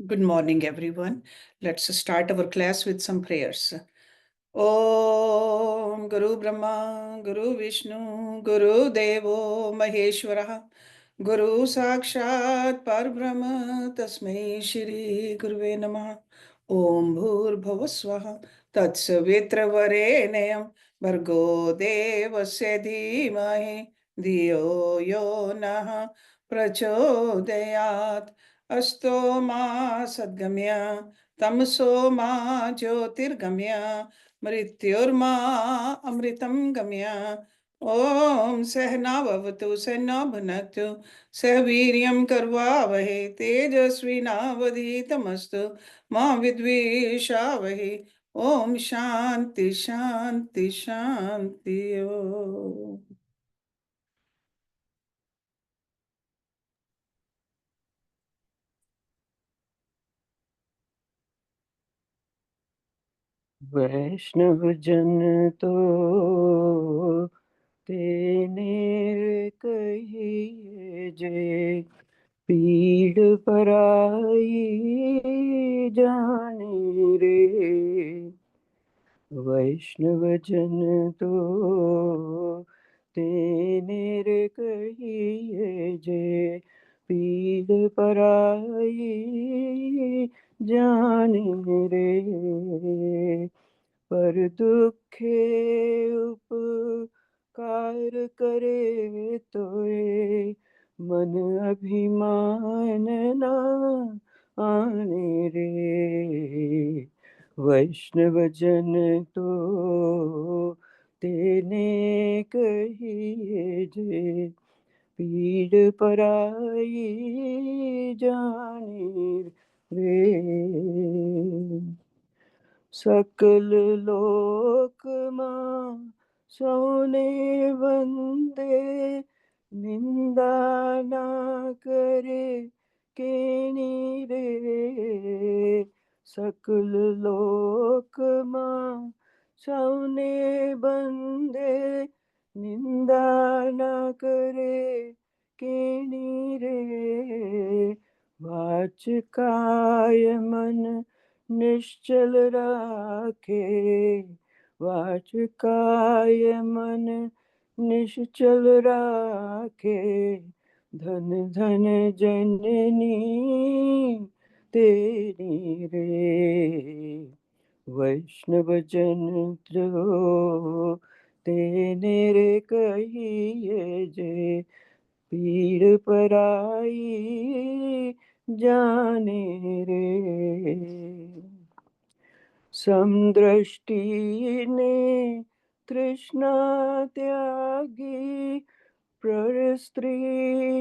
Good morning, everyone. Let's start our class with some prayers. Om Guru Brahma, Guru Vishnu, Guru Devo Maheshwara, Guru Sakshat Parbrahma, Tasmai Shri Guruve Namah. Om Bhur Swaha, Tatsavitra Bhargo Devasya Dhimahi, Dhiyo Yo Nah Prachodayat. अस्तो मा सद्गम्य तमसो मा ज्योतिर्गम्य मृत्युर्मा अमृतं गम्य ओम सहनाववतु सहनौ भुनक्तु सह वीर्यं करवावहै तेजस्विनावधीतमस्तु मा विद्विषावहै ओम शांति शांति शांति ओम। वैष्णव जन तो तेने कहिए जे पीड़ पराई जाने रे। वैष्णव जन तो तेने कहिए जे पीड़ पराई जाने रे। पर दुखे उपकार करे तोए मन अभिमान ना आने रे। वैष्णव जन तो तेने कहिए जे पीड़ पराई जाने रे। सकल लोक मां सोने वंदे निंदा ना करे केनी रे। सकल लोक मां सोने बंदे निंदा ना करे केनी रे। वाच काय मन निश्चल राखे वाच काय मन निश्चल राखे। धन धन जननी तेरी रे। वैष्णव जन तो तेने रे कहिए जे पीड़ पराई जाने रे। समदृष्टि ने तृष्णा त्यागी पर स्त्री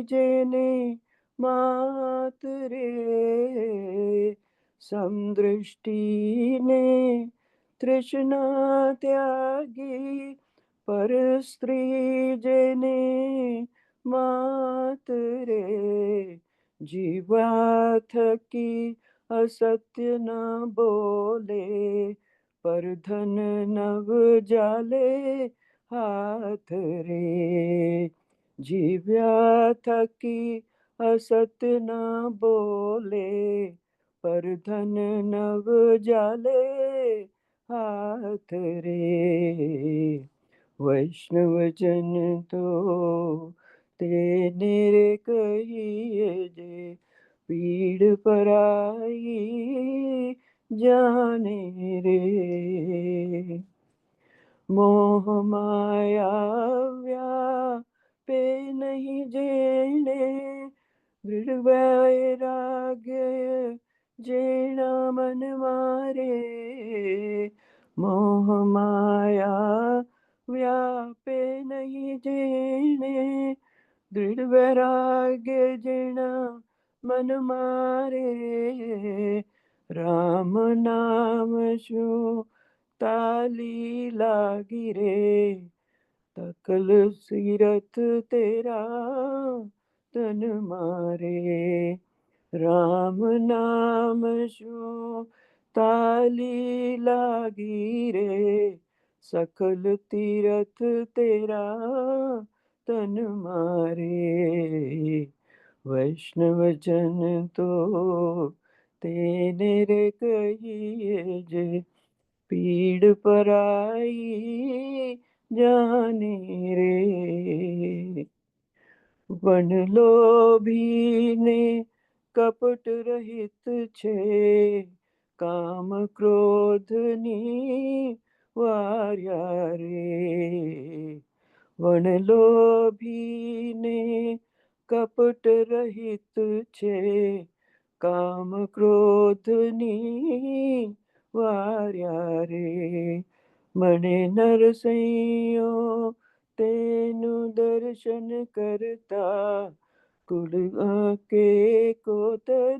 जेने मात रे। समदृष्टि ने तृष्णा त्यागी पर स्त्री जेने मात रे। जीवा थकी असत्य न बोले पर धन नव जाले हाथ रे। जीव्या थकी असत्य न बोले पर धन नव जाले हाथ रे। वैष्णव जन तो तेने रे कहिए जे पीड़ पराई जाने रे। मोह माया व्यापे नहीं जेने दृढ़ वैराग्य जेना मन मारे। मोह माया व्यापे नहीं जेने दृढ़ वैराग्य जेना मन मारे। राम नाम शु ताली लागी रे। तकल सीरत तेरा तन मारे। राम नाम शु ताली लागी रे। सकल तीरथ तेरा तन मारे। वैष्णव जन तो तेने रे कहिए जे पीड़ पराई जाने रे। वन लोभी ने कपट रहित छे, काम क्रोध वार्या रे। वन लोभी ने कपट रहित छे, काम क्रोध वार्या रे। मणे नरसैयो तेनु दर्शन करता, कुल के कोतर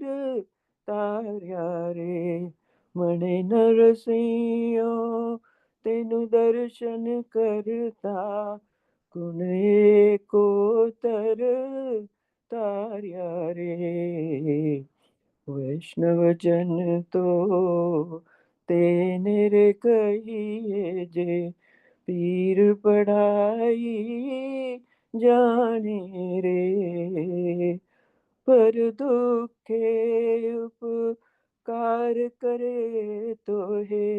तार्या रे। मणे नरसैयो तेनु दर्शन करता, कुल कोतर तार्या रे। वैष्णव जन तो तेने रे कहिए जे पीर पढ़ाई जाने रे। पर दुखे उपकार करे तो है,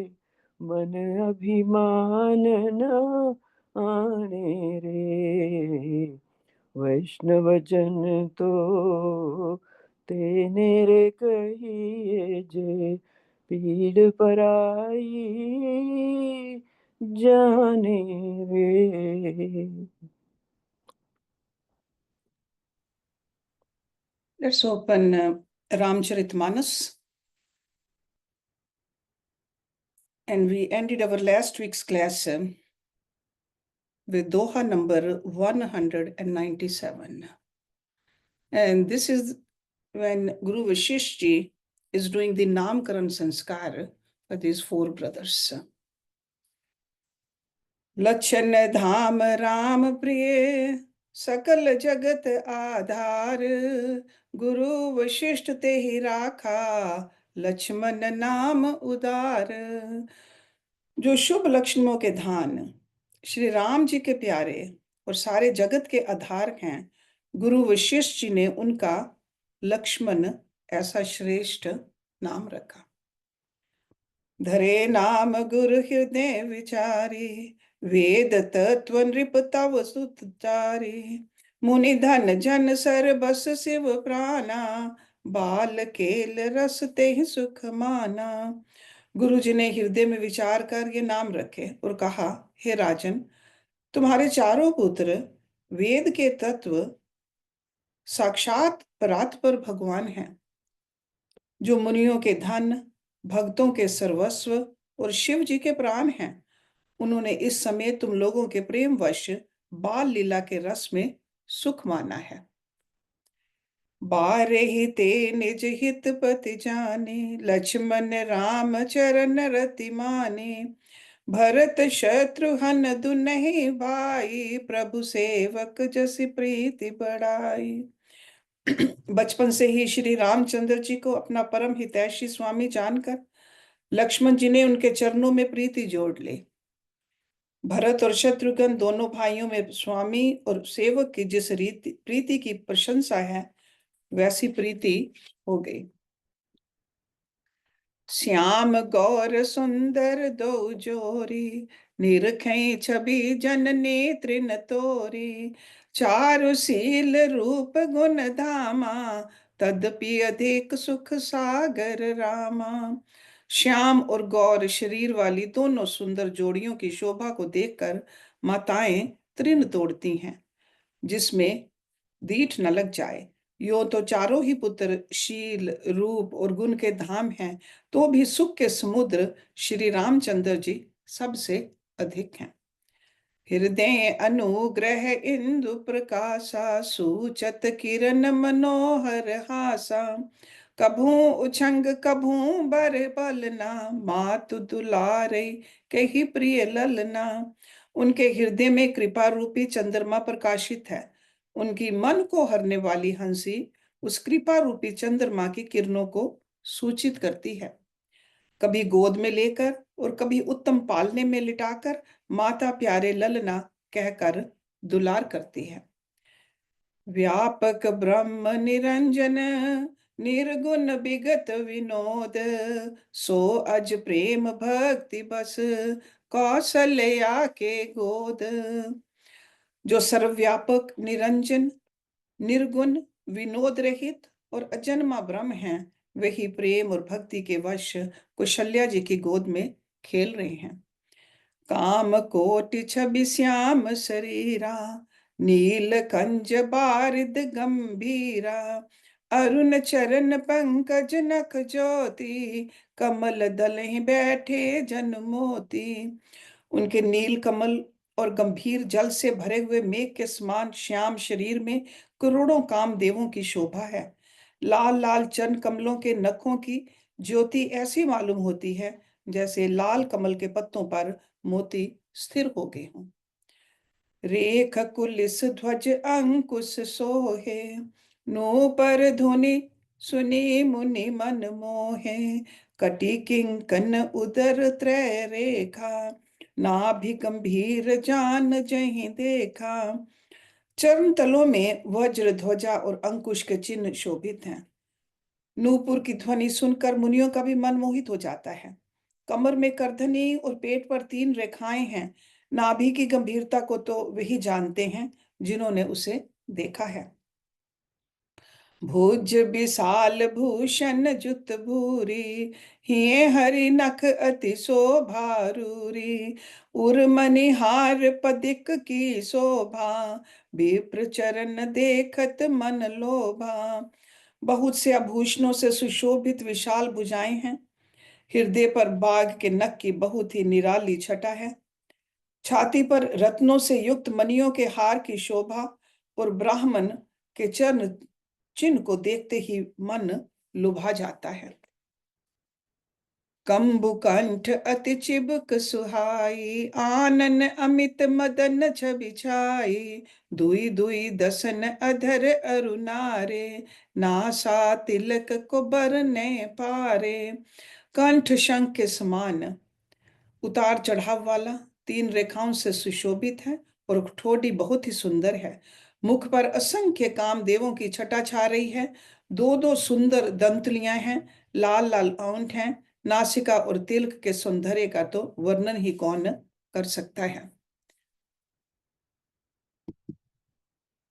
मन अभिमान न आने रे। वैष्णव जन तो तेने रे कहिए जे पीड़ पराई जाने रे। Let's open Ramcharitmanas. And we ended our last week's class with Doha number 197. And this is when Guru Vashishji is doing the Namkaran Sanskar for these four brothers. लक्षण धाम राम प्रिय सकल जगत आधार, गुरु वशिष्ठ ते ही राखा लक्ष्मण नाम उदार। जो शुभ लक्षणों के धान श्री राम जी के प्यारे और सारे जगत के आधार हैं, गुरु वशिष्ठ जी ने उनका लक्ष्मण ऐसा श्रेष्ठ नाम रखा। धरे नाम गुरु हृदय विचारी, वेद तत्व नृप तव सुतचारी। मुनि धन जन सर बस शिव प्राणा, बाल केल रस ते सुख माना। गुरु जी ने हृदय में विचार कर ये नाम रखे और कहा, हे राजन, तुम्हारे चारों पुत्र वेद के तत्व साक्षात परात्पर भगवान हैं, जो मुनियों के धन, भक्तों के सर्वस्व और शिव जी के प्राण हैं। उन्होंने इस समय तुम लोगों के प्रेम वश बाल लीला के रस में सुख माना है। बारे ही ते निज हित पति जाने, लक्ष्मण राम चरण रति माने। भरत शत्रुघ्न दुनहि भाई, प्रभु सेवक जसि प्रीति बढ़ाई। बचपन से ही श्री रामचंद्र जी को अपना परम हितैषी स्वामी जानकर लक्ष्मण जी ने उनके चरणों में प्रीति जोड़ ली। भरत और शत्रुघ्न दोनों भाइयों में स्वामी और सेवक की जिस रीति प्रीति की प्रशंसा है, वैसी प्रीति हो गई। श्याम गौर सुंदर दो जोरी, निरखै छवि जन नेत्र न तोरी। चारु शील रूप गुण धामा, तदपि अधिक सुख सागर रामा। श्याम और गौर शरीर वाली दोनों सुंदर जोड़ियों की शोभा को देखकर माताएं तृण तोड़ती हैं, जिसमें दीठ न लग जाए। यो तो चारों ही पुत्र शील, रूप और गुण के धाम हैं, तो भी सुख के समुद्र श्री रामचंद्र जी सबसे अधिक हैं। हृदय अनुग्रह इंदु प्रकाशा, सूचत किरण मनोहर हासा। कभू उछंग कभू बर बलना, मातु दुलारे कही प्रिय ललना। उनके हृदय में कृपा रूपी चंद्रमा प्रकाशित है। उनकी मन को हरने वाली हंसी उस कृपा रूपी चंद्रमा की किरणों को सूचित करती है। कभी गोद में लेकर और कभी उत्तम पालने में लिटाकर माता प्यारे ललना कहकर दुलार करती है। व्यापक ब्रह्म निरंजन, निर्गुण विगत विनोद, सो अज प्रेम भक्ति बस, कौशल्या के गोद। जो सर्वव्यापक, निरंजन, निर्गुण, विनोद रहित और अजन्मा ब्रह्म हैं, वही प्रेम और भक्ति के वश कौशल्या जी की गोद में खेल रहे हैं। काम कोटि छवि श्याम शरीरा, नील कंज बारिद गंभीरा, अरुण चरण पंकज नख ज्योति, कमल दल बैठे जन मोती। उनके नील कमल और गंभीर जल से भरे हुए मेघ के समान श्याम शरीर में करोड़ों कामदेवों की शोभा है। लाल लाल चरण कमलों के नखों की ज्योति ऐसी मालूम होती है जैसे लाल कमल के पत्तों पर मोती स्थिर हो गए हों। रेख कुलिस ध्वज अंकुश सोहे, नूपर धुनि सुनी मुनि मन मोहे, कटि किंकन उदर त्रय रेखा, नाभि गंभीर जान जहीं देखा। चरण तलों में वज्र ध्वजा और अंकुश के चिन्ह शोभित हैं। नूपुर की ध्वनि सुनकर मुनियों का भी मन मोहित हो जाता है। कमर में करधनी और पेट पर 3 रेखाएं हैं। नाभि की गंभीरता को तो वही जानते हैं जिन्होंने उसे देखा है। भुज विशाल भूषण जुत भूरी, हिये हरि नख अति शोभारूरी, उर मणिहार पदिक की शोभा, विप्र चरण देखत मन लोभा। बहुत से आभूषणों से सुशोभित विशाल भुजाएं हैं। हृदय पर बाघ के नख की बहुत ही निराली छटा है। छाती पर रत्नों से युक्त मणियों के हार की शोभा और ब्राह्मण के चरण चिन्ह को देखते ही मन लुभा जाता है। कंबुकंठ अति चिबुक सुहाई, आनन अमित मदन छवि छाई, दुई दुई दसन अधर अरुनारे, नासा तिलक को बरने पारे। कंठ शंख के समान उतार चढ़ाव वाला, 3 रेखाओं से सुशोभित है और ठोड़ी बहुत ही सुंदर है। मुख पर असंख्य कामदेवों की छटा छा रही है। 2-2 सुंदर दंतलियां हैं, लाल लाल औंठ हैं। नासिका और तिलक के सौंदर्य का तो वर्णन ही कौन कर सकता है।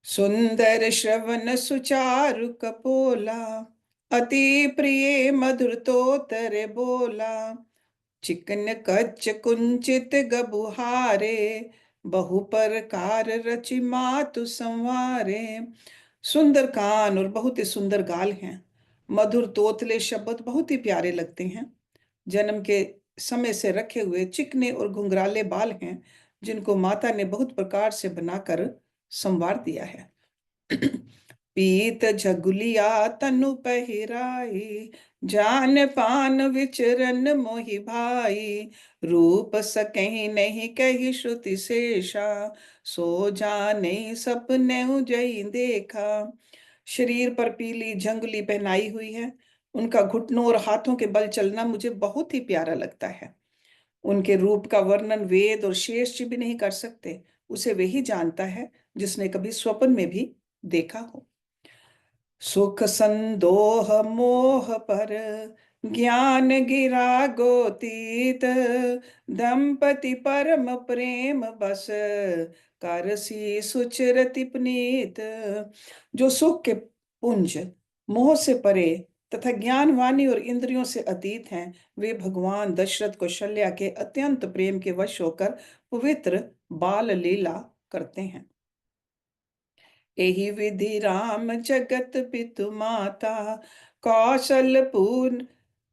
सुंदर श्रवण सुचारु कपोला, अति प्रिय मधुर तोतर बोला, चिकन कच्च कुंचित गबुहारे, बहु प्रकार रचि मातु संवारे। सुंदर कान और बहुत ही सुंदर गाल हैं। मधुर तोतले शब्द बहुत ही प्यारे लगते हैं। जन्म के समय से रखे हुए चिकने और घुंघराले बाल हैं जिनको माता ने बहुत प्रकार से बनाकर संवार दिया है। पीत झगुलिया तनु पहिराई, जान पान विचरन मोहि भाई, रूप सकहि नहीं कही श्रुति शेषा, सो जाने सपने जई देखा। शरीर पर पीली झंगुली पहनाई हुई है। उनका घुटनों और हाथों के बल चलना मुझे बहुत ही प्यारा लगता है। उनके रूप का वर्णन वेद और शेष जी भी नहीं कर सकते। उसे वही जानता है जिसने कभी स्वप्न में भी देखा हो। सुख संदोह मोह पर, ज्ञान गिरा गोतीत, दंपति परम प्रेम बस, करसी सुचरति पुनीत। जो सुख के पुंज, मोह से परे तथा ज्ञान वाणी और इंद्रियों से अतीत हैं, वे भगवान दशरथ कौशल्या के अत्यंत प्रेम के वश होकर पवित्र बाल लीला करते हैं। एहि विधि राम जगत पितु माता, कौशलपुर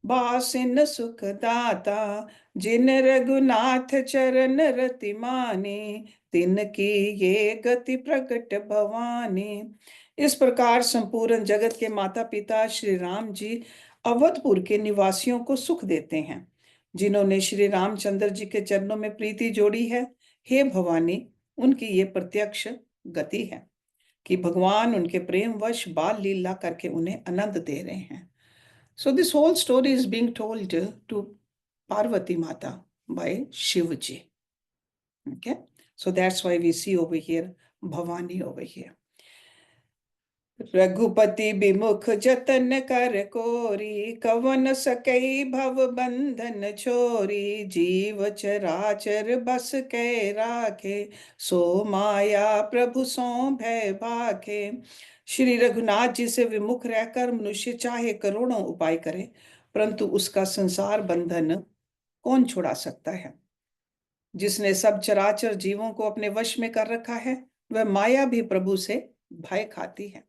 बासिन सुख दाता, जिन रघुनाथ चरण रति माने, तिनकी ये गति प्रकट भवानी। इस प्रकार संपूर्ण जगत के माता पिता श्री राम जी अवधपुर के निवासियों को सुख देते हैं। जिन्होंने श्री रामचंद्र जी के चरणों में प्रीति जोड़ी है, हे भवानी, उनकी ये प्रत्यक्ष गति है कि भगवान उनके प्रेमवश बाल लीला करके उन्हें आनंद दे रहे हैं। So this whole story is being told to Parvati Mata by Shivji. Okay, so that's why we see over here Bhavani over here. Raghupati विमुख जतन कर कोरी, कवन सकई भव बंधन छोरी। जीव चराचर बस कै राखे, सो माया प्रभु सो भय भाखे। श्री रघुनाथ जी से विमुख रहकर मनुष्य चाहे करोड़ों उपाय करे, परंतु उसका संसार बंधन कौन छुड़ा सकता है। जिसने सब चराचर जीवों को अपने वश में कर रखा है, वह माया भी प्रभु से भय खाती है।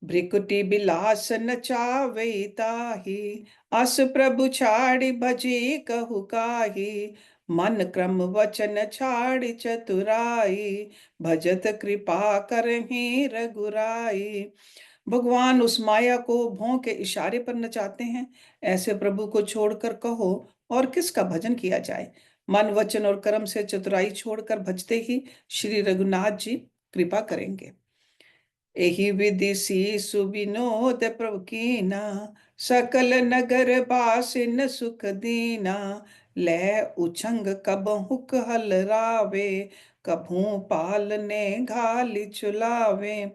भ्रिकुटी बिलास नचावई ताहि, अस प्रभु छाड़ि भजी कहु काही। मन क्रम वचन छाड़ि चतुराई, भजत कृपा करहि रघुराई। भगवान उस माया को भों के इशारे पर नचाते हैं। ऐसे प्रभु को छोड़कर कहो और किसका भजन किया जाए। मन वचन और कर्म से चतुराई छोड़कर भजते ही श्री रघुनाथ जी कृपा करेंगे। एहि विधि सीसु विनोद प्रभु कीना, सकल नगर बासिन सुख दीना। लै उछंग कबहु कहल रावे, कभू पालने घाली चुलावे।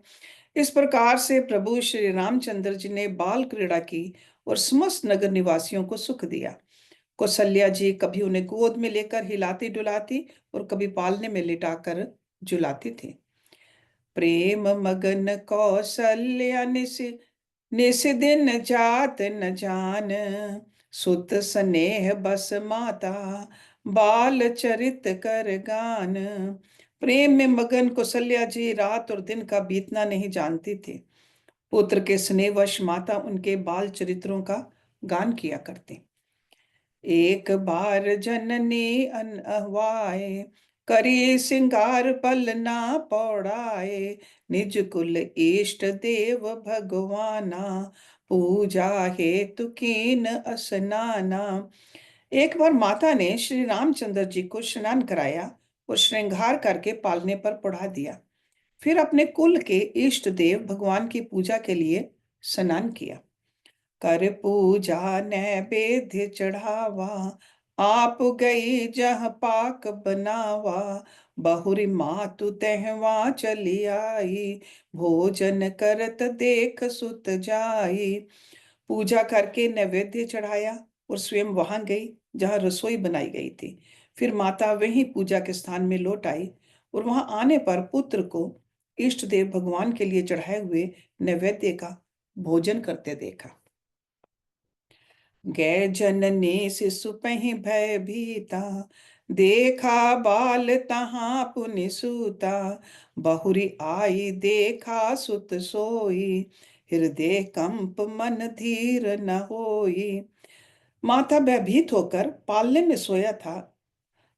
इस प्रकार से प्रभु श्री रामचंद्र जी ने बाल क्रीड़ा की और समस्त नगर निवासियों को सुख दिया। कौशल्या जी कभी उन्हें गोद में लेकर हिलाती डुलाती और कभी पालने में लिटाकर झुलाती थी। प्रेम मगन कौशल्या निस निस दिन जात न जान, सुत स्नेह बस माता बाल चरित कर गान। प्रेम में मगन कौशल्या जी रात और दिन का बीतना नहीं जानती थी। पुत्र के स्नेहवश माता उनके बाल चरित्रों का गान किया करती। एक बार जननी अनवाए, करी सिंगार पल ना पौड़ाए। निज कुल इष्ट देव भगवाना, पूजा हेतु कीन असनाना। एक बार माता ने श्री रामचंद्र जी को स्नान कराया और श्रृंगार करके पालने पर पढ़ा दिया। फिर अपने कुल के इष्ट देव भगवान की पूजा के लिए स्नान किया। कर पूजा नैवेद्य चढ़ावा, आप गई जह पाक बनावा। बहुरी मातु तहवा चली आई, भोजन करत देख सुत जाई। पूजा करके नैवेद्य चढ़ाया और स्वयं वहां गई जहां रसोई बनाई गई थी। फिर माता वहीं पूजा के स्थान में लौट आई और वहां आने पर पुत्र को इष्ट देव भगवान के लिए चढ़ाए हुए नैवेद्य का भोजन करते देखा। गै जननी शिशु पहि भय भीता, देखा बाल तहाँ पुनि सूता। बहुरी आई देखा सुत सोई, हृदय कंप मन धीर न होई। माता भयभीत होकर पालने में सोया था,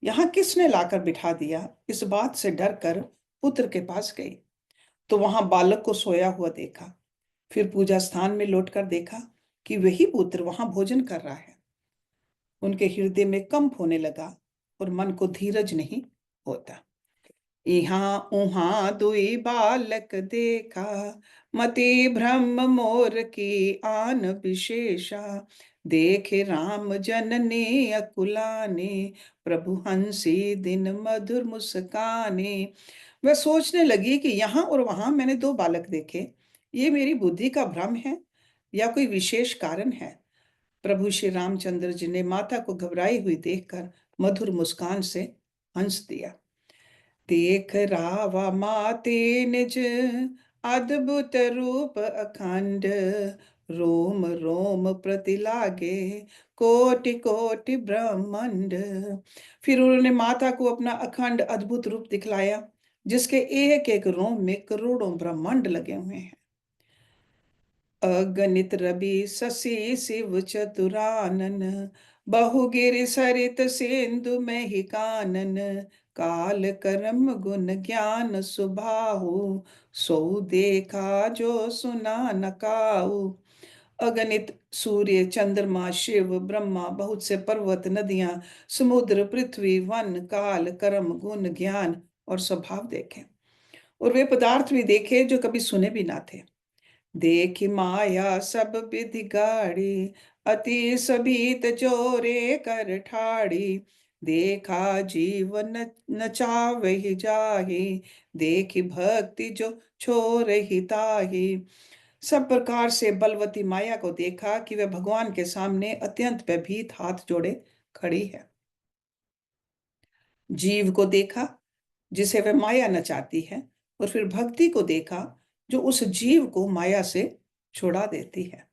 यहाँ किसने लाकर बिठा दिया, इस बात से डर कर पुत्र के पास गई तो वहां बालक को सोया हुआ देखा। फिर पूजा स्थान में लौटकर देखा कि वही पुत्र वहां भोजन कर रहा है। उनके हृदय में कंप होने लगा और मन को धीरज नहीं होता। यहाँ उहाँ दुई बालक देखा, मति भ्रम मोर की आन विशेषा। देखे राम जननी अकुलानी, प्रभु हंसी दिन मधुर मुस्कानी। वह सोचने लगी कि यहाँ और वहां मैंने दो बालक देखे, ये मेरी बुद्धि का भ्रम है या कोई विशेष कारण है। प्रभु श्री रामचंद्र जी ने माता को घबराई हुई देखकर मधुर मुस्कान से हंस दिया। देख रावा माते निज अद्भुत रूप अखंड, रोम रोम प्रति लागे कोटि कोटि ब्रह्मांड। फिर उन्होंने माता को अपना अखंड अद्भुत रूप दिखलाया, जिसके एक एक रोम में करोड़ों ब्रह्मांड लगे हुए हैं। अगणित रवि शशि शिव चतुरानन, बहुगिरि सरित सिंधु में ही कानन। काल कर्म गुण ज्ञान सुबाहु, सो देखा जो सुना न काहू। अगणित सूर्य चंद्रमा शिव ब्रह्मा, बहुत से पर्वत नदियां समुद्र पृथ्वी वन काल कर्म गुण ज्ञान और स्वभाव देखे, और वे पदार्थ भी देखे जो कभी सुने भी ना थे। देखि माया सब विधि गाड़ी, अति सभीत जोरे कर ठाड़ी। देखा जीवन नचावहि जाहि, देखी भक्ति जो छोड़हि ताहि। सब प्रकार से बलवती माया को देखा कि वह भगवान के सामने अत्यंत भयभीत हाथ जोड़े खड़ी है। जीव को देखा जिसे वह माया नचाती है, और फिर भक्ति को देखा जो उस जीव को माया से छुड़ा देती है।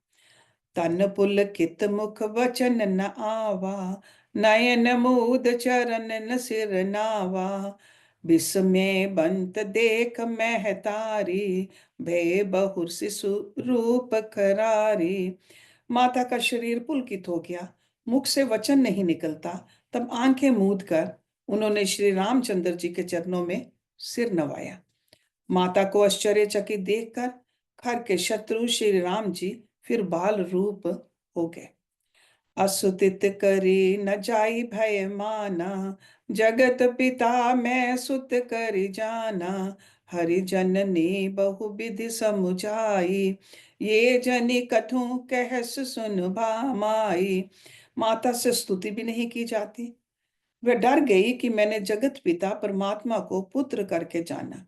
तन पुलकित मुख वचन न आवा, नयन मूद चरण न सिर नावा। बिस्मय बंत देख महतारी, भय बहुर शिशु रूप करारी। माता का शरीर पुलकित हो गया, मुख से वचन नहीं निकलता। तब आंखें मूंद कर उन्होंने श्री रामचंद्र जी के चरणों में सिर नवाया। माता को आश्चर्यचकित देखकर खर के शत्रु श्री राम जी फिर बाल रूप हो गए। असुतित करी न जाई भय माना, जगत पिता मैं सुत करी जाना। हरि जननी बहु विधि समुझाई, ये जनि कथू कहस सुन भामाई। माता से स्तुति भी नहीं की जाती। वह डर गई कि मैंने जगत पिता परमात्मा को पुत्र करके जाना।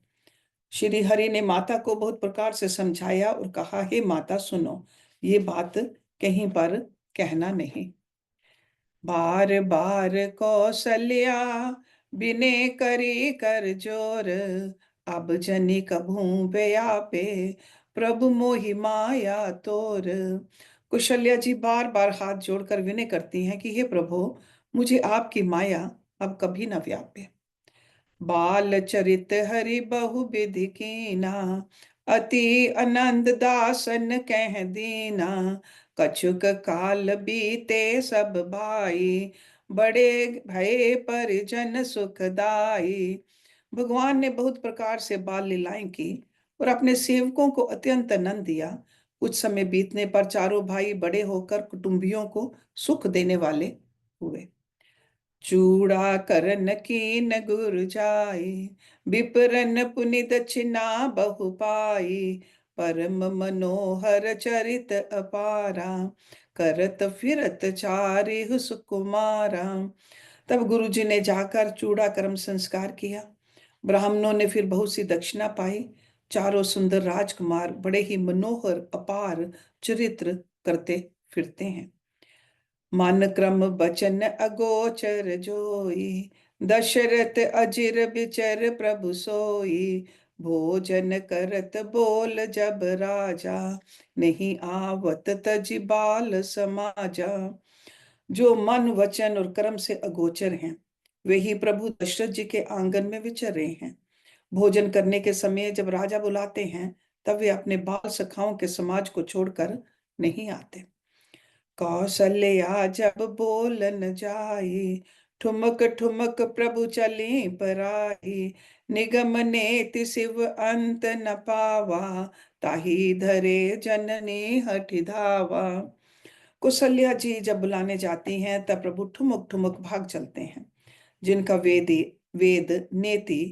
श्री हरि ने माता को बहुत प्रकार से समझाया और कहा, हे माता सुनो, ये बात कहीं पर कहना नहीं। बार बार कौशल्या बिने करी कर जोर, अब जनी कभू व्यापे प्रभु मोहि माया तोर। कुशल्या जी बार बार हाथ जोड़कर विनय करती हैं कि हे प्रभु, मुझे आपकी माया अब कभी न व्यापे। बाल चरित हरि बहु विधि कीना, अति आनंद दासन कह दीना। कछुक काल बीते सब भाई, बड़े भय परिजन सुखदाई। भगवान ने बहुत प्रकार से बाल लीलाएं की और अपने सेवकों को अत्यंत आनंद दिया। कुछ समय बीतने पर चारों भाई बड़े होकर कुटुंबियों को सुख देने वाले हुए। चूड़ा करन कीन गुर जाई, विप्रन पुनि दक्षिणा बहु पाई। परम मनोहर चरित अपारा, करत फिरत चारिहु सुकुमारा। तब गुरु जी ने जाकर चूड़ा कर्म संस्कार किया। ब्राह्मणों ने फिर बहुत सी दक्षिणा पाई। चारों सुंदर राजकुमार बड़े ही मनोहर अपार चरित्र करते फिरते हैं। मन क्रम बचन अगोचर जोई, दशरथ अजिर बिचर प्रभु सोई। भोजन करत बोल जब राजा, नहीं आवत तजि बाल समाजा। जो मन वचन और कर्म से अगोचर हैं, वे ही प्रभु दशरथ जी के आंगन में विचर रहे हैं। भोजन करने के समय जब राजा बुलाते हैं, तब वे अपने बाल सखाओं के समाज को छोड़कर नहीं आते। कौशल्या जब बोलन जाई, ठुमक ठुमक प्रभु चले पराई। निगम नेति शिव अंत न पावा, ताही धरे जननी हठ धावा। कौशल्या जी जब बुलाने जाती हैं, तब प्रभु ठुमक ठुमक भाग चलते हैं। जिनका वेद नेति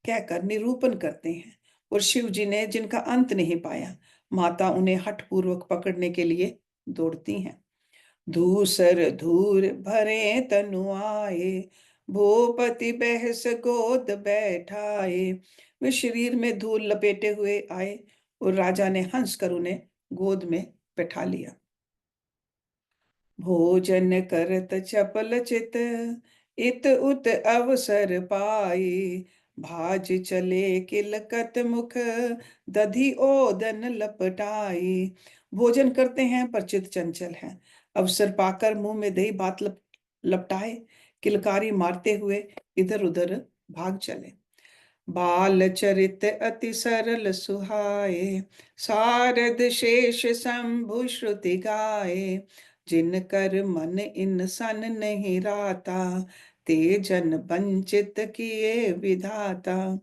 कहकर निरूपण करते हैं, और शिव जी ने जिनका अंत नहीं पाया, माता उन्हें हठ पूर्वक पकड़ने के लिए दौड़ती हैं। धूसर धूर भरे तनु आए, भूपति बहस गोद बैठाए। वे शरीर में धूल लपेटे हुए आए और राजा ने हंस कर उन्हें गोद में बैठा लिया। भोजन करत चपल चित, इत उत अवसर पाई। भाज चले किलकत मुख, दधि ओदन लपटाई। भोजन करते हैं पर चित चंचल है। अवसर पाकर मुंह में दही बात लपटाए, किलकारी मारते हुए इधर उधर भाग चले। बाल चरित अति सरल सुहाए, सारद शेष शंभु श्रुति गाए। जिन कर मन इन सन नहीं राता, ते जन वंचित किए विधाता।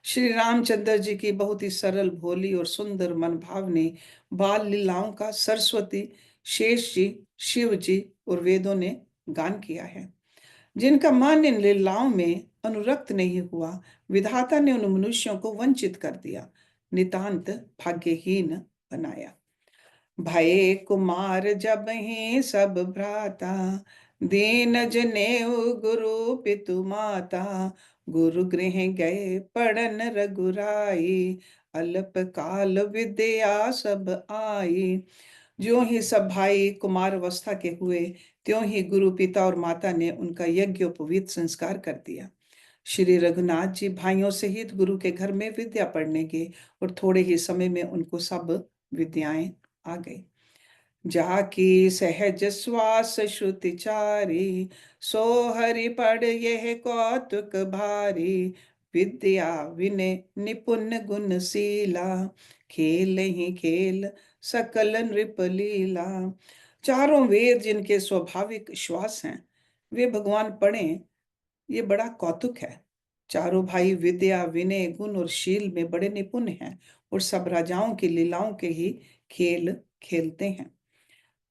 श्री रामचंद्र जी की बहुत ही सरल भोली और सुंदर मन भावनी बाल लीलाओं का सरस्वती, शेष जी, शिव जी और वेदों ने गान किया है। जिनका मन इन लीलाओं में अनुरक्त नहीं हुआ, विधाता ने उन मनुष्यों को वंचित कर दिया, नितांत भाग्यहीन बनाया। भय कुमार जब ही सब भ्राता, दीन जनेऊ गुरु पितु माता, गुरु गृह गए पढ़न रघुराई, अल्प काल विद्या सब आई। ज्यों ही सब भाई कुमार अवस्था के हुए, त्यों ही गुरु पिता और माता ने उनका यज्ञोपवीत संस्कार कर दिया। श्री रघुनाथ जी भाइयों सहित गुरु के घर में विद्या पढ़ने गए और थोड़े ही समय में उनको सब विद्याएं आ गई। जाकी सहज श्वास श्रुति चारी, सो हरि पढ़ यह कौतुक भारी, विद्या विनय निपुण गुणशीला, खेल ही खेल सकल नृप लीला। चारों वेद जिनके स्वाभाविक श्वास हैं, वे भगवान पढ़ें, ये बड़ा कौतुक है। चारों भाई विद्या विनय गुण और शील में बड़े निपुण हैं और सब राजाओं की लीलाओं के ही खेल खेलते हैं।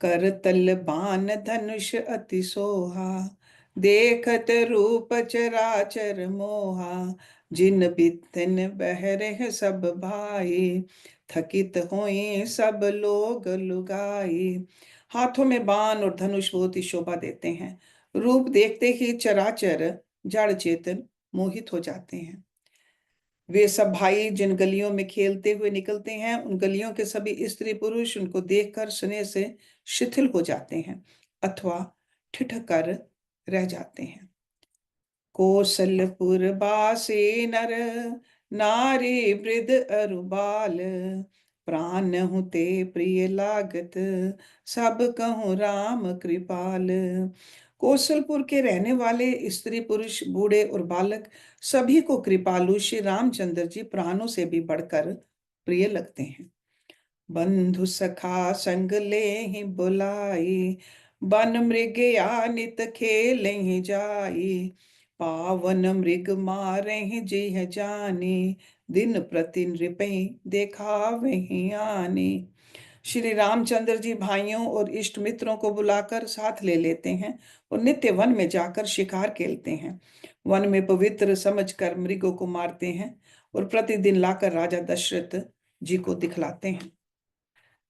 करतल बान धनुष अति सोहा, देखत रूप चराचर मोहा, जिन बितन बहरे सब भाई, थकित होए सब लोग लुगाई। हाथों में बाण और धनुष बहुत ही शोभा देते हैं। रूप देखते ही चराचर जड़ चेतन मोहित हो जाते हैं। वे सब भाई जिन गलियों में खेलते हुए निकलते हैं, उन गलियों के सभी स्त्री पुरुष उनको देखकर स्नेह से शिथिल हो जाते हैं अथवा ठिठक कर रह जाते हैं। कौशलपुर बासे नर, नारी वृद्ध अरु बाल, प्राण हुते प्रिय लागत, सब कहूँ राम कृपाल। कौशलपुर के रहने वाले स्त्री पुरुष बूढ़े और बालक सभी को कृपालु श्री रामचंद्र जी प्राणों से भी बढ़कर प्रिय लगते हैं। बंधु सखा संग ले ही बुलाई, बन मृग नित खेल ही जाई, पावन मृग मारे जिह जानी, दिन प्रति नृपै देखा वही आनी। श्री रामचंद्र जी भाइयों और इष्ट मित्रों को बुलाकर साथ ले लेते हैं और नित्य वन में जाकर शिकार खेलते हैं। वन में पवित्र समझकर मृगों को मारते हैं और प्रतिदिन लाकर राजा दशरथ जी को दिखलाते हैं।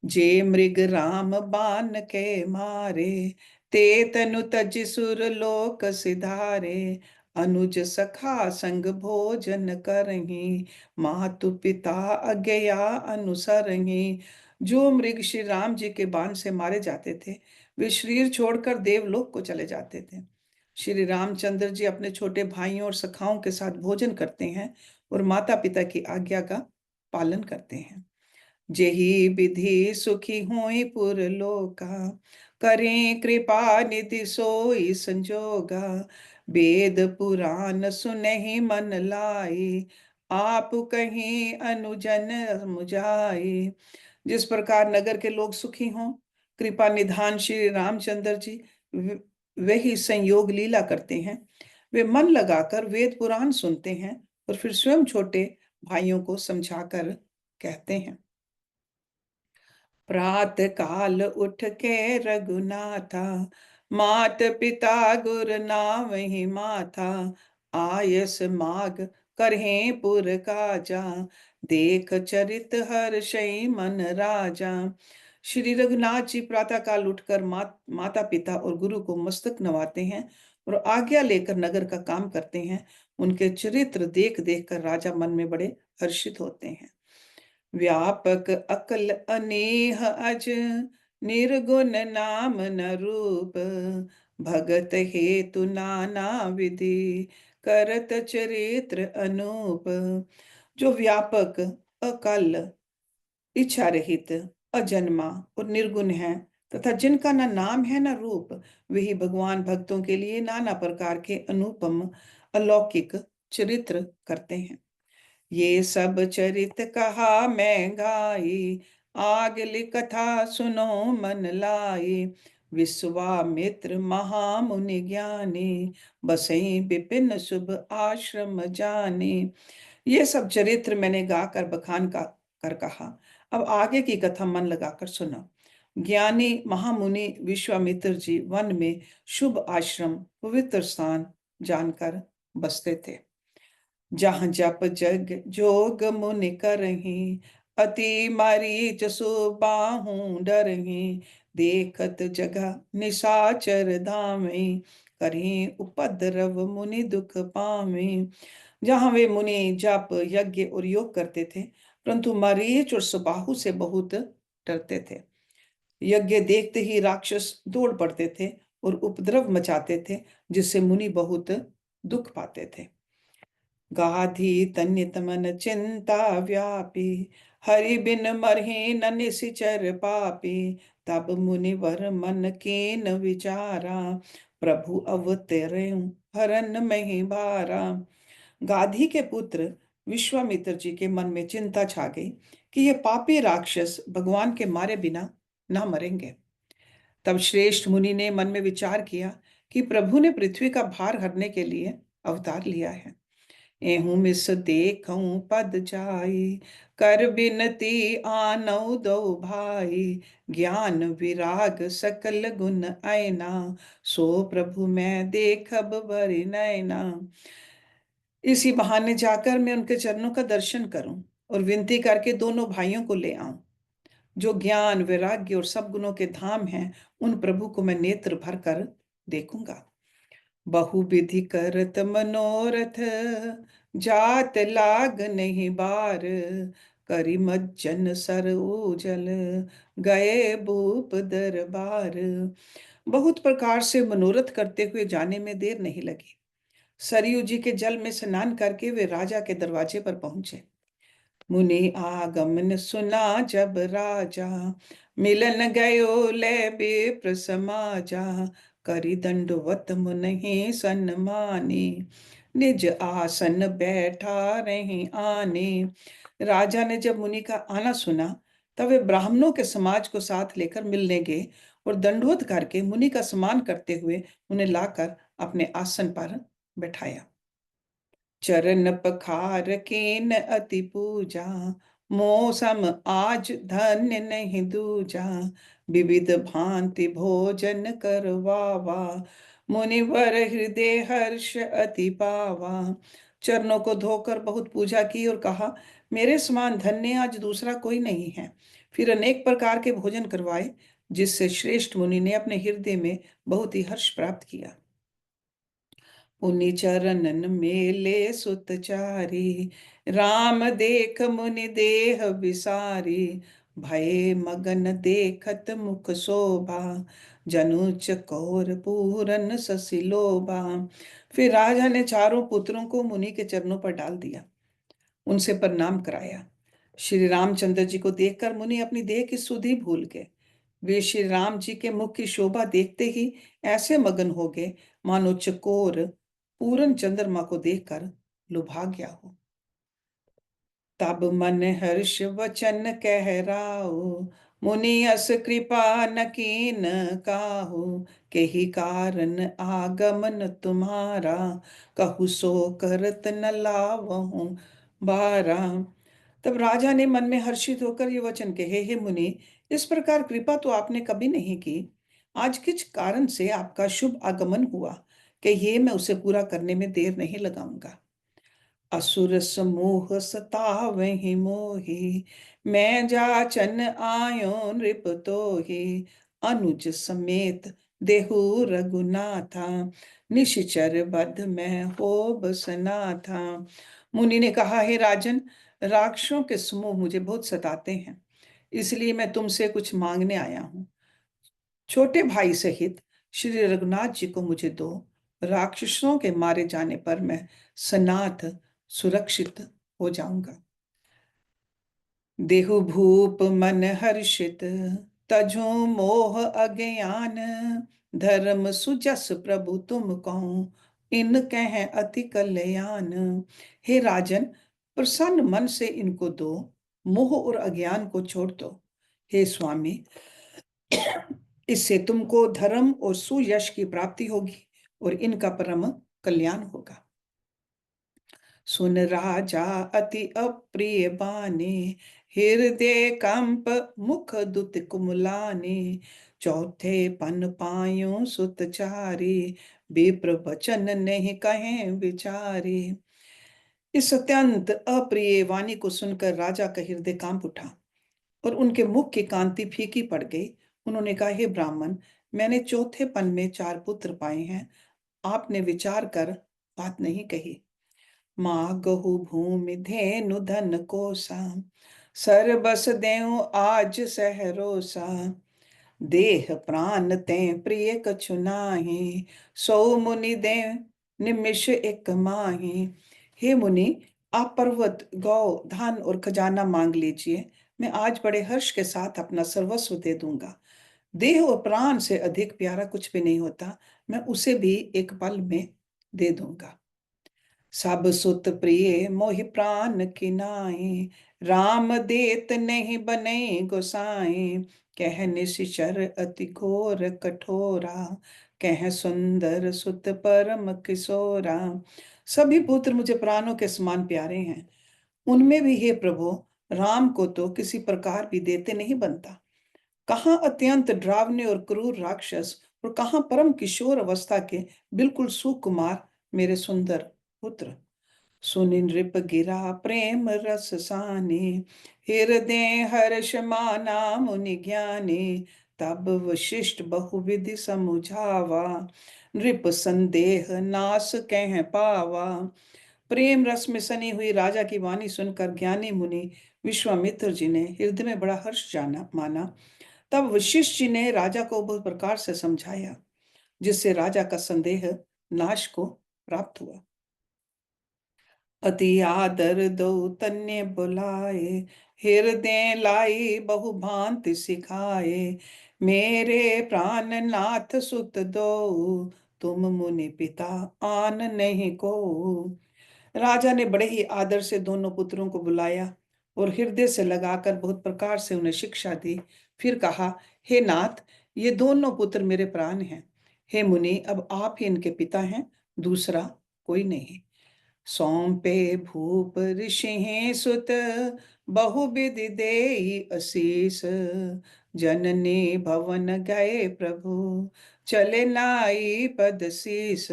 जे मृग राम बान के मारे, ते तनु तज सुर लोक सिधारे, अनुज सखा संग भोजन करही, मातु पिता आज्ञा अनुसरही। जो मृग श्री राम जी के बाण से मारे जाते थे, वे शरीर छोड़कर देवलोक को चले जाते थे। श्री रामचंद्र जी अपने छोटे भाइयों और सखाओं के साथ भोजन करते हैं और माता पिता की आज्ञा का पालन करते हैं। जेहि विधि सुखी हुई पुरलोका, करें कृपा निधि सोई संजोगा, वेद पुराण सुनहि मन लाई, आप कहीं अनुजन मुझाई। जिस प्रकार नगर के लोग सुखी हों, कृपा निधान श्री रामचंद्र जी वही संयोग लीला करते हैं। वे मन लगाकर वेद पुराण सुनते हैं और फिर स्वयं छोटे भाइयों को समझाकर कहते हैं। प्रात काल उठ के रघुनाथा, मात पिता गुर नावहि माथा, आयस माग करहे पुर काजा, देख चरित हर्षै मन राजा। श्री रघुनाथ जी प्रातः काल उठकर माता पिता और गुरु को मस्तक नवाते हैं और आज्ञा लेकर नगर का काम करते हैं। उनके चरित्र देख देख कर राजा मन में बड़े हर्षित होते हैं। व्यापक अकल अनेह अज, निर्गुण नाम न रूप, भगत हेतु नाना विधि, करत चरित्र अनूप। जो व्यापक अकल इच्छा रहित अजन्मा और निर्गुण है तथा जिनका न नाम है न रूप, वही भगवान भक्तों के लिए नाना प्रकार के अनुपम अलौकिक चरित्र करते हैं। ये सब चरित कहा मैं गाई, आगली कथा सुनो मन लाई, विश्वामित्र महामुनि ज्ञानी, बसई विपिन शुभ आश्रम जानी। ये सब चरित्र मैंने गाकर बखान कर कहा, अब आगे की कथा मन लगाकर सुनो। ज्ञानी महामुनि विश्वामित्र जी वन में शुभ आश्रम पवित्र स्थान जानकर बसते थे। जहाँ जप जग जोग मुनि करहीं, अति मरीच सुबाहु डरहि, देखत जगह निशाचर धामे, करें उपद्रव मुनि दुख पावे। जहां वे मुनि जप यज्ञ और योग करते थे, परंतु मरीच और सुबाहु से बहुत डरते थे। यज्ञ देखते ही राक्षस दौड़ पड़ते थे और उपद्रव मचाते थे, जिससे मुनि बहुत दुख पाते थे। गाधी तन्य मन चिंता व्यापी, हरि बिन मरहि न निशिचर पापी। तब मुनिवर मन कीन विचारा, प्रभु अवतरे हरन मही भारा। गाधी के पुत्र विश्वामित्र जी के मन में चिंता छा गई कि ये पापी राक्षस भगवान के मारे बिना ना मरेंगे। तब श्रेष्ठ मुनि ने मन में विचार किया कि प्रभु ने पृथ्वी का भार हरने के लिए अवतार लिया है। एहू मिस देखऊं पद जाई, कर बिनती आनऊ दो भाई। ज्ञान विराग सकल गुण ऐना, सो प्रभु मैं देखब बरि नैना। इसी बहाने जाकर मैं उनके चरणों का दर्शन करूं और विनती करके दोनों भाइयों को ले आऊं। जो ज्ञान वैराग्य और सब गुणों के धाम हैं, उन प्रभु को मैं नेत्र भर कर देखूंगा। बहुविधि करत मनोरथ, जात लाग नहीं बार। करी मज्जन सर ओजल, गए भूप दरबार। बहुत प्रकार से मनोरथ करते हुए जाने में देर नहीं लगी। सरयू जी के जल में स्नान करके वे राजा के दरवाजे पर पहुंचे। मुनि आगमन सुना जब राजा, मिलन गयो ले विप्र समाजा। करि दंडवत मुनहि सन्मानी, निज आसन बैठा रही आने। राजा ने जब मुनि का आना सुना, तब वे ब्राह्मणों के समाज को साथ लेकर मिलने गए और दंडवत करके मुनि का सम्मान करते हुए उन्हें लाकर अपने आसन पर बैठाया। चरण पखार कीन अति पूजा, मौसम आज धन्य नहीं दूजा। विविध भांति भोजन करवावा, मुनिवर हृदय हर्ष अति पावा। चरणों को धोकर बहुत पूजा की और कहा, मेरे समान धन्य आज दूसरा कोई नहीं है। फिर अनेक प्रकार के भोजन करवाए, जिससे श्रेष्ठ मुनि ने अपने हृदय में बहुत ही हर्ष प्राप्त किया। पुनि चरणन मेले सुतचारी, राम देख मुनि देह विसारी। भय मगन देखत मुख शोभा, जनु चकोर पूरन ससिलोभा। फिर राजा ने चारों पुत्रों को मुनि के चरणों पर डाल दिया, उनसे प्रणाम कराया। श्री रामचंद्र जी को देखकर मुनि अपनी देह की सुधि भूल गए। वे श्री राम जी के मुख की शोभा देखते ही ऐसे मगन हो गए, मानो चकोर पूरन चंद्रमा को देखकर लुभा गया हो। तब मन हर्ष वचन कह राओ, मुनि अस कृपा न कीन काहू। के ही कारण आगमन तुम्हारा, कहु सो करत न लावहूं बारा। तब राजा ने मन में हर्षित होकर ये वचन कहे, हे मुनि, इस प्रकार कृपा तो आपने कभी नहीं की। आज किस कारण से आपका शुभ आगमन हुआ कि ये मैं उसे पूरा करने में देर नहीं लगाऊंगा। असुर समूह सतावहि मोहि, मैं जाचन आयो नृप तोहि। अनुज समेत देहु रघुनाथा, निशिचर बध में हो बसना था। मुनि ने कहा, हे राजन, राक्षसों के समूह मुझे बहुत सताते हैं, इसलिए मैं तुमसे कुछ मांगने आया हूँ। छोटे भाई सहित श्री रघुनाथ जी को मुझे दो। राक्षसों के मारे जाने पर मैं सनाथ सुरक्षित हो जाऊंगा। देहु भूप मन हर्षित, तजु मोह अज्ञान। धर्म सुजस प्रभु तुम कहो, इन कह अति कल्याण। हे राजन, प्रसन्न मन से इनको दो, मोह और अज्ञान को छोड़ दो। हे स्वामी, इससे तुमको धर्म और सुयश की प्राप्ति होगी और इनका परम कल्याण होगा। सुन राजा अति अप्रिय बाने, हृदय कंप मुख दुत कुमलाने। चौथे पन पायो सुतचारी, विप्र वचन नहीं कहे विचारी। इस अत्यंत अप्रिय वाणी को सुनकर राजा का हृदय कांप उठा और उनके मुख की कांति फीकी पड़ गई। उन्होंने कहा, हे ब्राह्मण, मैंने चौथेपन में 4 पुत्र पाए हैं। आपने विचार कर बात नहीं कही। माँ गहु भूमि धेनु धन कोसा, सरबस देऊ आज सहरोसा। देह प्राण ते प्रिय कछु नाहि, सो मुनि दे निमिष एक माही। हे मुनि, आप पर्वत, गौ, धन और खजाना मांग लीजिए। मैं आज बड़े हर्ष के साथ अपना सर्वस्व दे दूंगा। देह और प्राण से अधिक प्यारा कुछ भी नहीं होता। मैं उसे भी एक पल में दे दूंगा। सब सुत प्रिय मोहि प्राण की नाई, राम देत नहीं बने गोसाई। कह निशिचर अति घोर कठोरा, कह सुंदर सुत परम किशोरा। सभी पुत्र मुझे प्राणों के समान प्यारे हैं। उनमें भी हे प्रभु, राम को तो किसी प्रकार भी देते नहीं बनता। कहाँ अत्यंत ड्रावने और क्रूर राक्षस, और कहाँ परम किशोर अवस्था के बिल्कुल सुकुमार मेरे सुंदर पुत्र। सुनि नृप गिरा प्रेम रस सानी, हृदय हर्ष माना मुनि ज्ञानी। तब वशिष्ठ बहुविधि समुझावा, नृप संदेह नास कह पावा। प्रेम रस में सनी हुई राजा की वाणी सुनकर ज्ञानी मुनि विश्वामित्र जी ने हृदय में बड़ा हर्ष जाना माना। तब वशिष्ठ जी ने राजा को बहुत प्रकार से समझाया, जिससे राजा का संदेह नाश को प्राप्त हुआ। अति आदर दो तन्य बुलाए, हृदय लाई बहु भांति सिखाए। मेरे प्राण नाथ सुत दो, तुम मुनि पिता आन नहीं को। राजा ने बड़े ही आदर से दोनों पुत्रों को बुलाया और हृदय से लगाकर बहुत प्रकार से उन्हें शिक्षा दी। फिर कहा, हे नाथ, ये दोनों पुत्र मेरे प्राण हैं। हे मुनि, अब आप ही इनके पिता हैं, दूसरा कोई नहीं। सौंपे भूप ऋषि सुत, बहुविधि देई असीस। जननी भवन गए प्रभु, चले नाई पद शीस।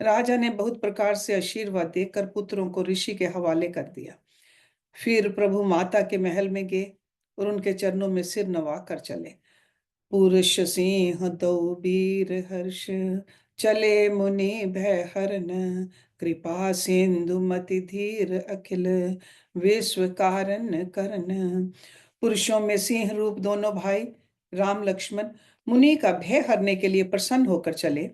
राजा ने बहुत प्रकार से आशीर्वाद देकर पुत्रों को ऋषि के हवाले कर दिया। फिर प्रभु माता के महल में गए और उनके चरणों में सिर नवा कर चले। पुरुष सिंह दो वीर हर्ष, चले मुनि भय हरन। कृपा सिंधु मति धीर अखिल, विश्व कारण करन। पुरुषों में सिंह रूप दोनों भाई राम लक्ष्मण मुनि का भय हरने के लिए प्रसन्न होकर चले।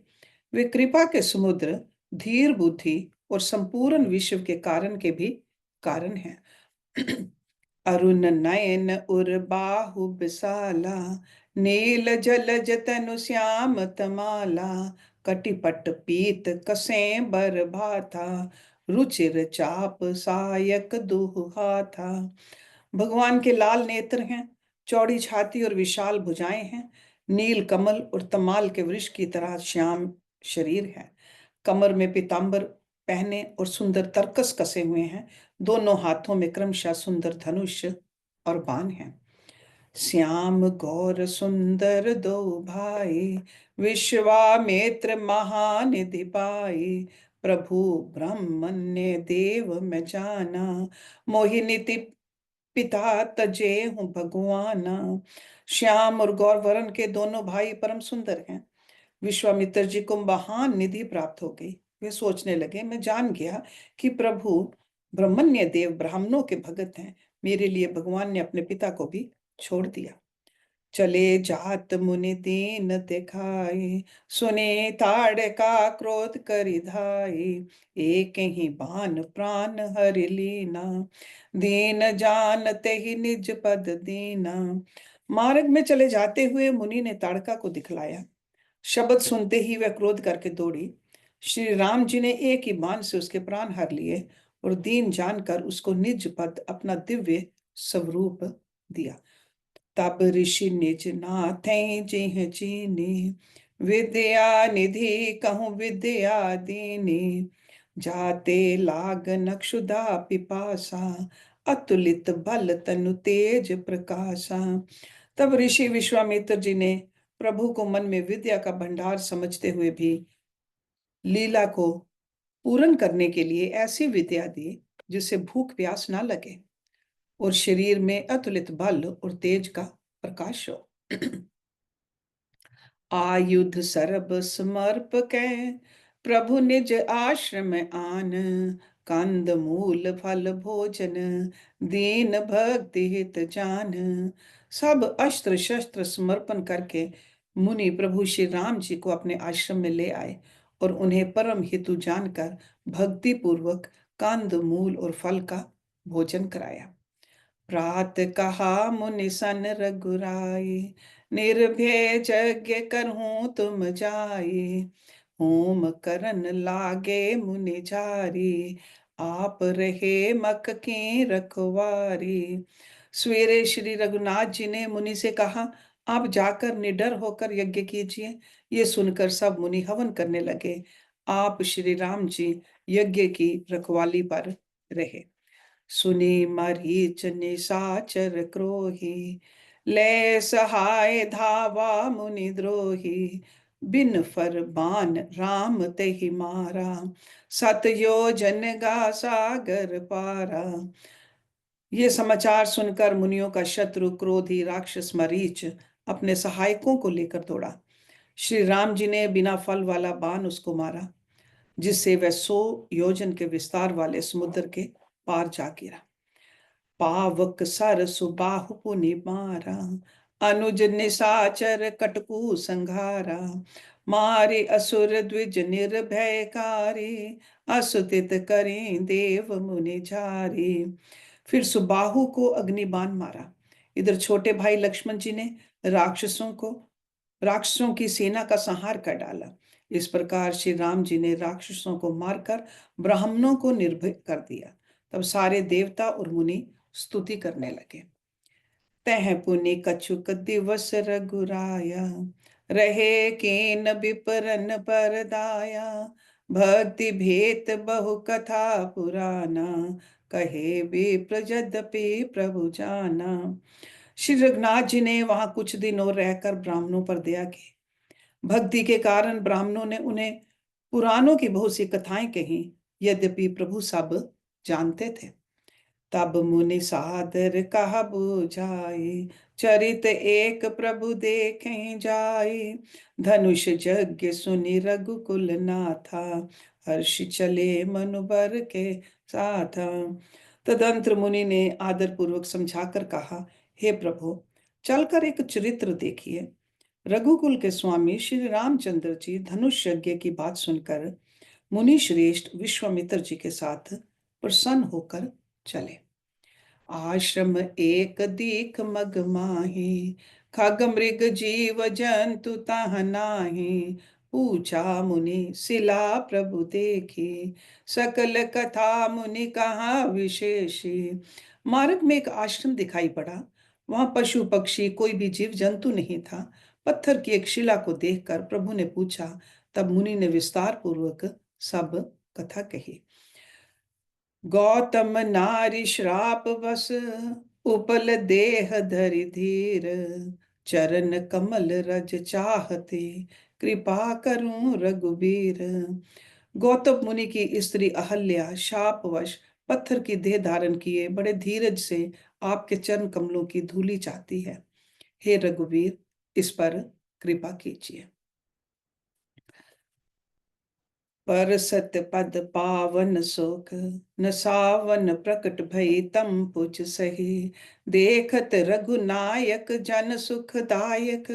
वे कृपा के समुद्र, धीर बुद्धि और संपूर्ण विश्व के कारण के भी कारण हैं। अरुण नयन उर बाहु विशाला, नील जलज तनु श्याम तमाला। कटिपट पीत कसे बर भाथा, रुचिर चाप सायक दुहा था। भगवान के लाल नेत्र हैं, चौड़ी छाती और विशाल भुजाएं हैं। नील कमल और तमाल के वृक्ष की तरह श्याम शरीर है। कमर में पीतांबर पहने और सुंदर तरकस कसे हुए हैं। दोनों हाथों में क्रमशः सुंदर धनुष और बाण हैं। श्याम गौर सुंदर दो भाई, विश्वामित्र महानिधि पाई। प्रभु ब्रह्मण्य देव मैं जाना, मोहिनीति पिता तजे हूँ भगवाना। श्याम और गौर वर्ण के दोनों भाई परम सुंदर हैं। विश्वामित्र जी को महान निधि प्राप्त हो गई। वे सोचने लगे, मैं जान गया कि प्रभु ब्रह्मण्य देव ब्राह्मणों के भगत हैं। मेरे लिए भगवान ने अपने पिता को भी छोड़ दिया। चले जात मुनि दीन दिखाई, सुने ताड़ का क्रोध करि धाई। एक ही बान प्राण हरि लीना, दीन जानते ही निज पद दीना। मार्ग में चले जाते हुए मुनि ने ताड़का को दिखलाया। शब्द सुनते ही वह क्रोध करके दौड़ी। श्री राम जी ने एक ही बाण से उसके प्राण हर लिए और दीन जानकर उसको निज पद अपना दिव्य स्वरूप दिया। तब ऋषि निज नाथे जिह चीनी, विद्या निधि कहूँ विद्या दीनी। जाते लागन क्षुधा पिपासा, अतुलित बल तनु तेज प्रकाशा। तब ऋषि विश्वामित्र जी ने प्रभु को मन में विद्या का भंडार समझते हुए भी लीला को पूर्ण करने के लिए ऐसी विद्या दी जिससे भूख प्यास ना लगे और शरीर में अतुलित बल और तेज का प्रकाश हो। आयुध सरब समर्प कै प्रभु निज आश्रम आन, कंद मूल फल भोजन दीन भक्ति हित जान। सब अस्त्र शस्त्र समर्पण करके मुनि प्रभु श्री राम जी को अपने आश्रम में ले आए और उन्हें परम हितु जानकर भक्ति पूर्वक कंद मूल और फल का भोजन कराया। प्रात कहा मुनि सन रघुराई, निर्भय यज्ञ करहूं तुम जाई। होम करन लागे मुनि झारी, आप रहे मक की रखवारी। सवेरे श्री रघुनाथ जी ने मुनि से कहा, आप जाकर निडर होकर यज्ञ कीजिए। ये सुनकर सब मुनि हवन करने लगे। आप श्री राम जी यज्ञ की रखवाली पर रहे। सुनी मरीच निशाचर क्रोही, ले सहाय धावा मुनि द्रोही। बिन फर बान राम तेहि मारा, सत योजन गा सागर पारा। ये समाचार सुनकर मुनियों का शत्रु क्रोधी राक्षस मरीच अपने सहायकों को लेकर दौड़ा। श्री राम जी ने बिना फल वाला बाण उसको मारा, जिससे वह 100 योजन के विस्तार वाले समुद्र के पार जा गिरा। पावक सर सुबाहु पुनि मारा, अनुज निशाचर कटकू संघारा। मारे असुर द्विज निर्भयकारी, असुतित करें देव मुनि झारी। फिर सुबाहु को अग्निबाण मारा। इधर छोटे भाई लक्ष्मण जी ने राक्षसों की सेना का संहार कर डाला। इस प्रकार श्री राम जी ने राक्षसों को मारकर ब्राह्मणों को निर्भय कर दिया। तब सारे देवता और मुनि स्तुति करने लगे। तह पुनि कछुक दिवस रघुराया, रहे कीन विपरन पर दाया। भक्ति भेत बहु कथा पुराना, कहे विप्र यद्यपि प्रभु जाना। श्री रघुनाथ जी ने वहां कुछ दिन और रहकर ब्राह्मणों पर दया की। भक्ति के कारण ब्राह्मणों ने उन्हें पुराणों की बहुत सी कथाएं कही, यद्यपि प्रभु सब जानते थे। तब मुनि सादर कहा बुझाई, चरित एक प्रभु देखें जाई। धनुष यज्ञ सुनि रघुकुल नाथा, हर्ष चले मनुबर के साथ। तदंतर मुनि ने आदर पूर्वक समझाकर कहा, हे प्रभु, चलकर एक चरित्र देखिए। रघुकुल के स्वामी श्री रामचंद्र जी धनुष यज्ञ की बात सुनकर मुनि श्रेष्ठ विश्वामित्र जी के साथ प्रसन्न होकर चले। आश्रम एक दीख मग माही, खग मृग जीव जंतु तह नाही। पूछा मुनि सिला प्रभु देखी, सकल कथा मुनि कहा विशेषी। मार्ग में एक आश्रम दिखाई पड़ा। वहां पशु पक्षी कोई भी जीव जंतु नहीं था। पत्थर की एक शिला को देखकर प्रभु ने पूछा। तब मुनि ने विस्तार पूर्वक सब कथा कही। गौतम नारी श्राप बस, उपल देह धरि धीर। चरण कमल रज चाहते, कृपा करूं रघुबीर। गौतम मुनि की स्त्री अहल्या शापवश पत्थर की देह धारण किए बड़े धीरज से आपके चरण कमलों की धूली चाहती है। हे रघुवीर, इस पर कृपा कीजिए। पर सत पद पावन सुख, न सावन प्रकट भई तम पुज सही। देखत रघुनायक जन सुखदायक,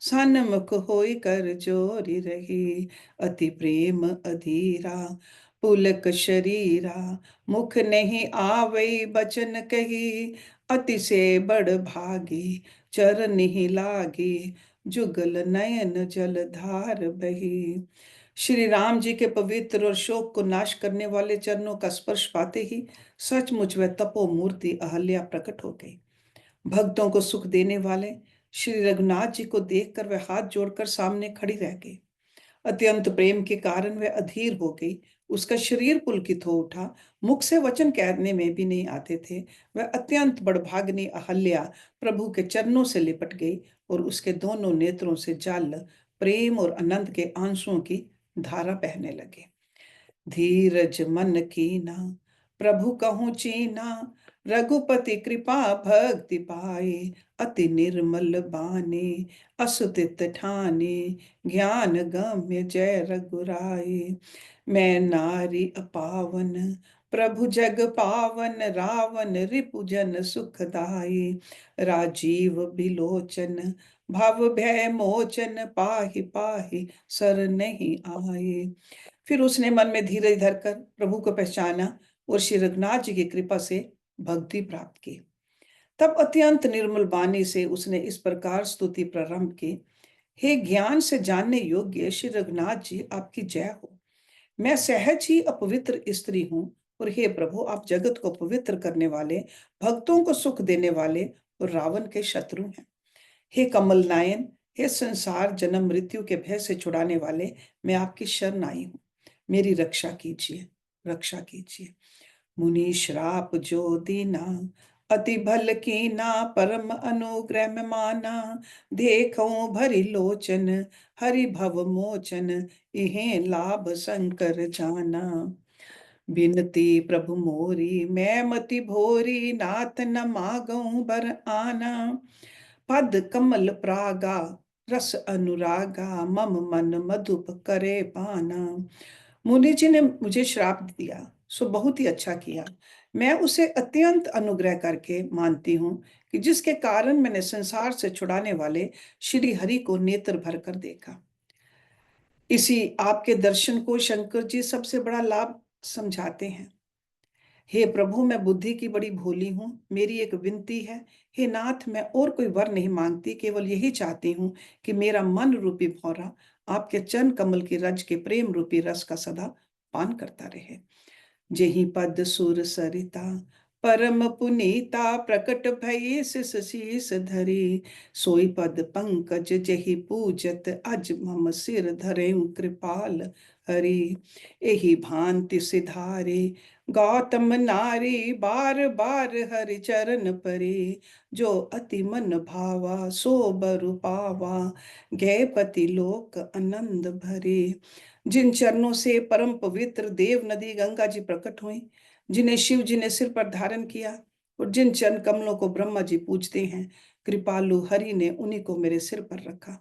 सन्मुख होई कर जोरी रही। अति प्रेम अधीरा, पुलक शरीरा। मुख नहीं आवई बचन कही, अति से बड़ भागी। चरण ही लागी, जुगल नयन जल धार बही। श्री राम जी के पवित्र और शोक को नाश करने वाले चरणों का स्पर्श पाते ही सचमुच वह तपोमूर्ति अहल्या प्रकट हो गई। भक्तों को सुख देने वाले श्री रघुनाथ जी को देखकर वह हाथ जोड़कर सामने खड़ी रह गई। अत्यंत प्रेम के कारण वह अधीर हो गई। उसका शरीर पुलकित हो उठा। मुख से वचन कहने में भी नहीं आते थे। वह अत्यंत बड़भाग्नि अहल्या प्रभु के चरणों से लिपट गई और उसके दोनों नेत्रों से जल, प्रेम और आनंद के आंसुओं की धारा बहने लगे। धीरज मन कीना, प्रभु कहूँ चीना, रघुपति कृपा भक्ति पाए, अति निर्मल बानी, असुतित ठानी, ज्ञान गम्य जय रघुराई। मैं नारी अपावन, प्रभु जग पावन, रावण रिपुजन सुखदाई, राजीव बिलोचन, भव भय मोचन, पाहि पाहि सर नहीं आए। फिर उसने मन में धीरज धरकर प्रभु को पहचाना और श्री रघुनाथ जी की कृपा से भक्ति प्राप्त की। तब अत्यंत निर्मल वाणी से उसने इस प्रकार स्तुति प्रारंभ की, हे ज्ञान से जानने योग्य श्री रघुनाथ जी, आपकी जय हो। मैं सहज ही अपवित्र स्त्री हूँ, और हे प्रभु, आप जगत को पवित्र करने वाले, भक्तों को सुख देने वाले और रावण के शत्रु हैं। हे कमल नायन, हे संसार जन्म मृत्यु के भय से छुड़ाने वाले, मैं आपकी शरण आई हूँ, मेरी रक्षा कीजिए, रक्षा कीजिए। मुनि श्राप जो दीना, अति भल कीना, परम अनुग्रह में माना, देखऊं भरी लोचन, हरि भव मोचन, इहे लाभ शंकर जाना। बिनती प्रभु मोरी, मैं मति भोरी, नाथ न मागऊं बर आना, पद कमल प्रागा, रस अनुरागा, मम मन मधुप करे पाना। मुनि जी ने मुझे श्राप दिया, सो बहुत ही अच्छा किया। मैं उसे अत्यंत अनुग्रह करके मानती हूँ कि जिसके कारण मैंने संसार से छुड़ाने वाले श्री हरि को नेत्र भर कर देखा। इसी आपके दर्शन को शंकर जी सबसे बड़ा लाभ समझाते हैं। हे प्रभु, मैं बुद्धि की बड़ी भोली हूँ, मेरी एक विनती है। हे नाथ, मैं और कोई वर नहीं मांगती, केवल यही चाहती हूँ कि मेरा मन रूपी भौरा आपके चरण कमल की रज के प्रेम रूपी रस का सदा पान करता रहे। जेहि पद सुर सरिता, परम पुनीता, प्रकट भई सिस शीस धरी, सोई पद पंकज जेहि पूजत, अज मम सिर धरे कृपाल हरि। एहि भांति सिधारे गौतम नारी, बार बार हरि चरण परे, जो अति मन भावा सो बरु पावा, गए पति लोक आनंद भरे। जिन चरणों से परम पवित्र देव नदी गंगा जी प्रकट हुई, जिन्हें शिव जी ने सिर पर धारण किया, और जिन चरण कमलों को ब्रह्मा जी पूजते हैं, कृपालु हरि ने उन्हीं को मेरे सिर पर रखा।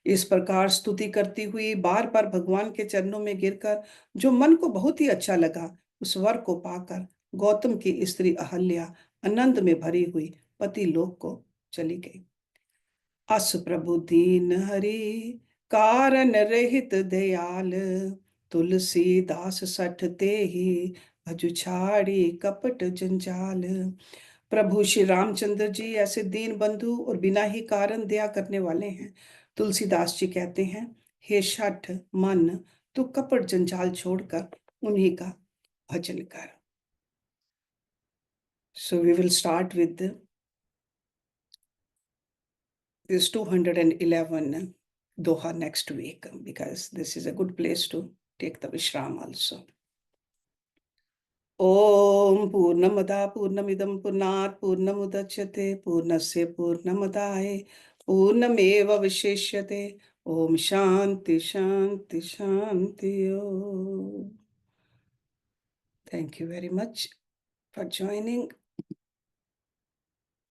इस प्रकार स्तुति करती हुई बार बार भगवान के चरणों में गिरकर जो मन को बहुत ही अच्छा लगा, उस वर को पाकर गौतम की स्त्री अहल्या आनंद में भरी हुई पति लोक को चली गई। अस प्रभु दीन हरि, कारण रहित दयाल, तुलसीदास सठ ते ही, भजु छाड़ी कपट जंजाल। प्रभु श्री रामचंद्र जी ऐसे दीन बंधु और बिना ही कारण दया करने वाले हैं। तुलसीदास जी कहते हैं, हे शठ मन, तू कपट जंजाल छोड़कर उन्हीं का भजन कर। So we will start with this 211 Doha next week, because this is a good place to take the Vishram also. Om Purnamada Purnamidam Purnat Purnamudachyate Purnasya Purnamadaye Purnameva Vishishyate. Om Shanti Shanti Shanti Om. Thank you very much for joining.